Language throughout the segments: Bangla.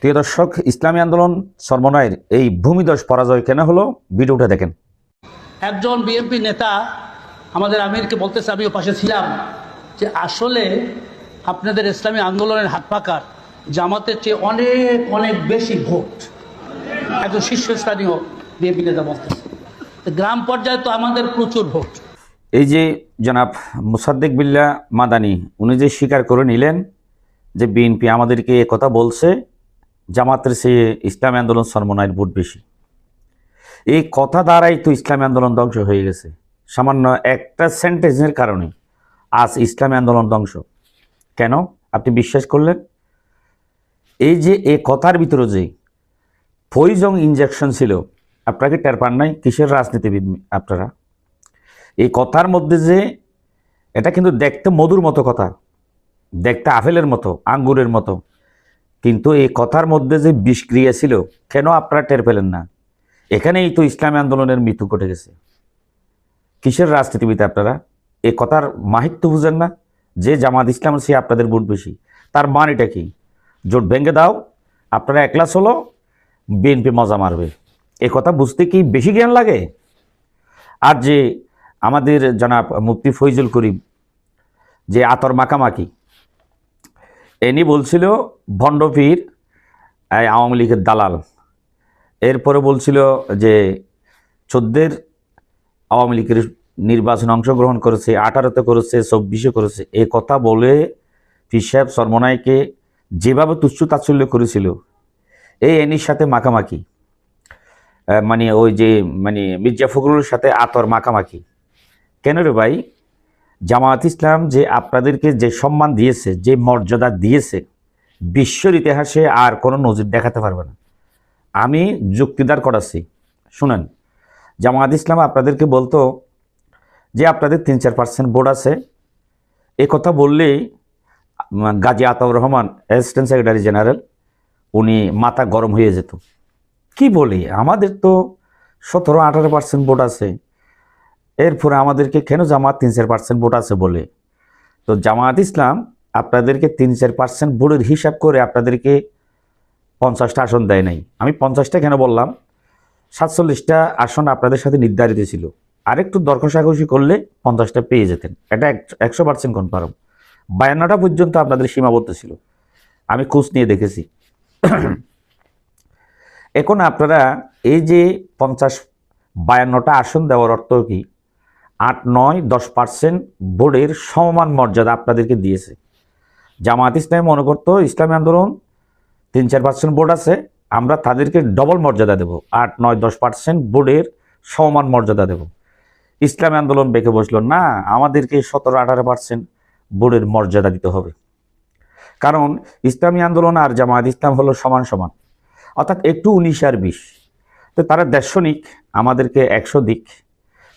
প্রিয় দর্শক, ইসলামী আন্দোলন চরমনাইয়ের এই ভূমিধস পরাজয় কেন হলো, ভিডিওটা দেখেন। একজন বিএনপি নেতা আমাদের আমিরকে বলতেছে, আমিও পাশে ছিলাম, যে আসলে আপনাদের ইসলামী আন্দোলনের হাত পাকার জামাতের চেয়ে অনেক অনেক বেশি ভোট। একজন শীর্ষস্থানীয় বিএনপি নেতা বলতেছে, গ্রাম পর্যায়ে তো আমাদের প্রচুর ভোট। এই যে জনাব মুসাদ্দেক বিল্লাহ মাদানী, উনি যে স্বীকার করে নিলেন যে বিএনপি আমাদেরকে এ কথা বলছে, জামাতের চেয়ে ইসলামী আন্দোলন চরমনাইয়ের ভোট বেশি। এই কথা দ্বারাই তো ইসলামী আন্দোলন ধ্বংস হয়ে গেছে। সামান্য একটা সেন্টেন্সের কারণে আজ ইসলামী আন্দোলন ধ্বংস। কেন আপনি বিশ্বাস করলেন? এই যে এই কথার ভিতরে যে পয়জন ইনজেকশন ছিল, আপনাকে টের পান নাই? কিসের রাজনীতিবিদ আপনারা? এই কথার মধ্যে যে এটা কিন্তু দেখতে মধুর মতো কথা, দেখতে আপেলের মতো, আঙ্গুরের মতো, কিন্তু এই কথার মধ্যে যে বিষক্রিয়া ছিল, কেন আপনারা টের পেলেন না? এখানেই তো ইসলামী আন্দোলনের মৃত্যু ঘটে গেছে। কিসের রাজনীতিবিদ আপনারা? এই কথার মাহিত্য বুঝেন না যে জামাত ইসলামের চেয়ে আপনাদের ভোট বেশি। তার মানেটা কি? জোট ভেঙে দাও, আপনারা একলা চলো, বিএনপি মজা মারবে। এ কথা বুঝতে কি বেশি জ্ঞান লাগে? আর যে আমাদের জনাব মুফতি ফৈজুল করিম যে আতর মাখামাখি, এনি বলছিল ভণ্ডপীর আওয়ামী লীগের দালাল, এরপরে বলছিল যে 14 আওয়ামী লীগের নির্বাচনে অংশগ্রহণ করেছে, 18-তে করেছে, 24-এ করেছে। এ কথা বলে পীর সাহেব চরমনাইকে যেভাবে তুচ্ছ তাচ্ছল্য করেছিল, এই এনির সাথে মাখামাখি, মানে ওই যে মির্জা ফখরুলের সাথে আতর মাখামাখি। কেন রে ভাই? জামায়াত ইসলাম যে আপনাদেরকে যে সম্মান দিয়েছে, যে মর্যাদা দিয়েছে, বিশ্বের ইতিহাসে আর কোনো নজির দেখাতে পারবে না। আমি যুক্তিদার করাচ্ছি, শুনেন। জামায়াত ইসলাম আপনাদেরকে বলতো যে আপনাদের 3-4% ভোট আছে। এ কথা বললেই Gazi Ataur Rahman, assistant secretary general, উনি মাথা গরম হয়ে যেত। কি বলি, আমাদের তো 17-18% ভোট আছে, এরপরে আমাদেরকে কেন জামাত 3-4% ভোট আছে বলে? তো জামায়াত ইসলাম আপনাদেরকে 3-4% ভোটের হিসাব করে আপনাদেরকে 50টা আসন দেয় নাই। আমি 50টা কেন বললাম? 47টা আসন আপনাদের সাথে নির্ধারিত ছিল, আরেকটু দর কষাকষি করলে 50টা পেয়ে যেতেন। এটা 100% কনফার্ম। 52টা পর্যন্ত আপনাদের সীমাবদ্ধ ছিল, আমি খোঁজ নিয়ে দেখেছি। এখন আপনারা এই যে 52টা আসন দেওয়ার অর্থ কি? 8-9-10% ভোটের সমান মর্যাদা আপনাদেরকে দিয়েছে। জামায়াত ইসলামী মনে করতো ইসলামী আন্দোলন 3-4% ভোট আছে, আমরা তাদেরকে ডবল মর্যাদা দেব, 8-9-10% ভোটের সমান মর্যাদা দেব। ইসলামী আন্দোলন বেঁকে বসলো, না, আমাদেরকে 17-18% ভোটের মর্যাদা দিতে হবে। কারণ ইসলামী আন্দোলন আর জামায়াত ইসলাম হলো সমান সমান, অর্থাৎ একটু 19 আর 20। তো তারা 150 নিক, আমাদেরকে 100 দিক।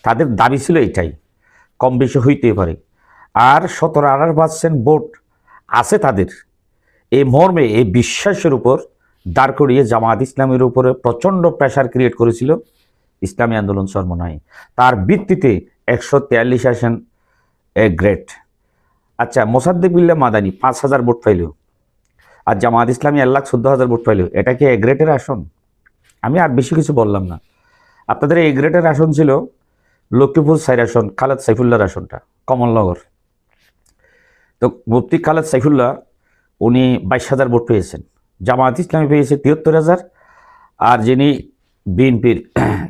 তাদের দাবি ছিল এটাই, কম বেশি হইতেই পারে। আর 17-18% ভোট আছে তাদের, এই মর্মে, এই বিশ্বাসের উপর দাঁড় করিয়ে জামায়াত ইসলামের উপরে প্রচণ্ড প্রেশার ক্রিয়েট করেছিল ইসলামী আন্দোলন চরমনাই। তার ভিত্তিতে 143 আসন গ্রেট। আচ্ছা, মোসাদ্দেক বিল্লাহ মাদানী 5,000 ভোট পাইল, আর জামায়াত ইসলামী 1,14,000 ভোট পাইল। এটা কি এ গ্রেটের আসন? আমি আর বেশি কিছু বললাম না। আপনাদের এ গ্রেটের আসন ছিল লক্ষ্মীপুর 4 আসন, খালেদ সাইফুল্লাহর আসনটা, কমলনগর। তো মুফতি খালেদ সাইফুল্লাহ উনি 22,000 ভোট পেয়েছেন, জামায়াত ইসলামী পেয়েছে 73,000। আর যিনি বিএনপির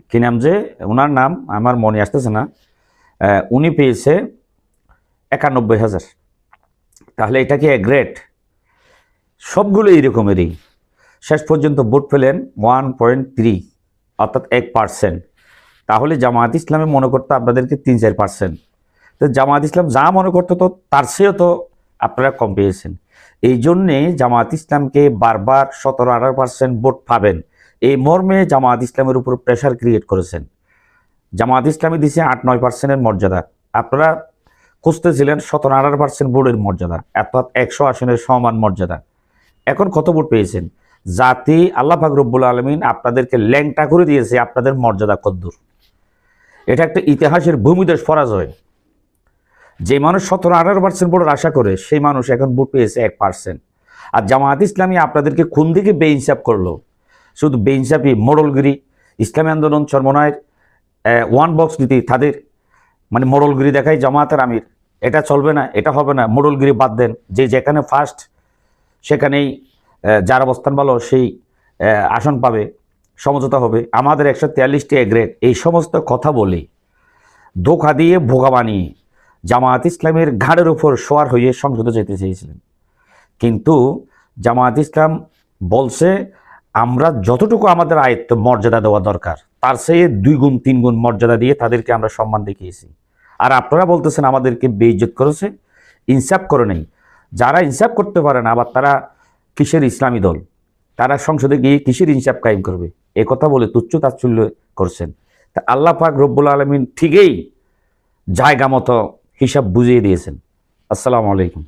কি নাম, যে ওনার নাম আমার মনে আসতেছে না, উনি পেয়েছে 91,000। তাহলে এটা কি গ্রেট? সবগুলো এইরকমেরই। শেষ পর্যন্ত ভোট পেলেন 1.3, অর্থাৎ 1%। তাহলে জামায়াত ইসলামে মনে করতো আপনাদেরকে 3-4%। তো জামায়াত ইসলাম যা মনে করতো তো তার চেয়েও তো আপনারা কম পেয়েছেন। এই জন্যে জামায়াত ইসলামকে বারবার 17-18% ভোট পাবেন এই মর্মে জামায়াত ইসলামের উপর প্রেশার ক্রিয়েট করেছেন। জামায়াত ইসলামী দিচ্ছে 8-9%-এর মর্যাদা, আপনারা খুঁজতেছিলেন 17-18% ভোটের মর্যাদা, অর্থাৎ 100 আসনের সমান মর্যাদা। এখন কত ভোট পেয়েছেন? জাতি আল্লাহ পাক রব্বুল আলামিন আপনাদেরকে ল্যাংটা করে দিয়েছে, আপনাদের মর্যাদা কদ্দুর। এটা একটা ইতিহাসের ভূমিধস পরাজয়। যে মানুষ 17-18% ভোটের আশা করে, সেই মানুষ এখন ভোট পেয়েছে 1%। আর জামায়াত ইসলামী আপনাদেরকে কোন দিকে বেইনসাফ করলো? শুধু বেইনসাফি, মোড়লগিরি, ইসলামী আন্দোলন চরমনায়ের ওয়ান বক্স নীতি, তাদের মানে মোড়লগিরি দেখাই জামায়াতের আমির, এটা চলবে না, এটা হবে না, মোড়লগিরি বাদ দেন, যে যেখানে ফার্স্ট সেখানেই যার অবস্থান ভালো সেই আসন পাবে, সমঝোতা হবে, আমাদের 143টি এগ্রেড, এই সমস্ত কথা বলে ধোঁকা দিয়ে ভোগা বানিয়ে জামায়াত ইসলামের ঘাড়ের উপর শোয়ার হয়ে সংসদে যেতে চেয়েছিলেন। কিন্তু জামায়াত ইসলাম বলছে আমরা যতটুকু আমাদের আয়ত্ত মর্যাদা দেওয়া দরকার তার চেয়ে 2 গুণ 3 গুণ মর্যাদা দিয়ে তাদেরকে আমরা সম্মান দেখিয়েছি। আর আপনারা বলতেছেন আমাদেরকে বেইজ্জত করেছে, ইনসাফ করে নেই। যারা ইনসাফ করতে পারে না, আবার তারা কিসের ইসলামী দল? তারা সংসদে গিয়ে কিসের ইনসাফ কায়েম করবে? এ কথা বলে তুচ্ছ তাচ্ছল্য করছেন। তা আল্লাহ পাক রব্বুল আলামিন ঠিকই জায়গা মতো হিসাব বুঝিয়ে দিয়েছেন। আসসালামু আলাইকুম।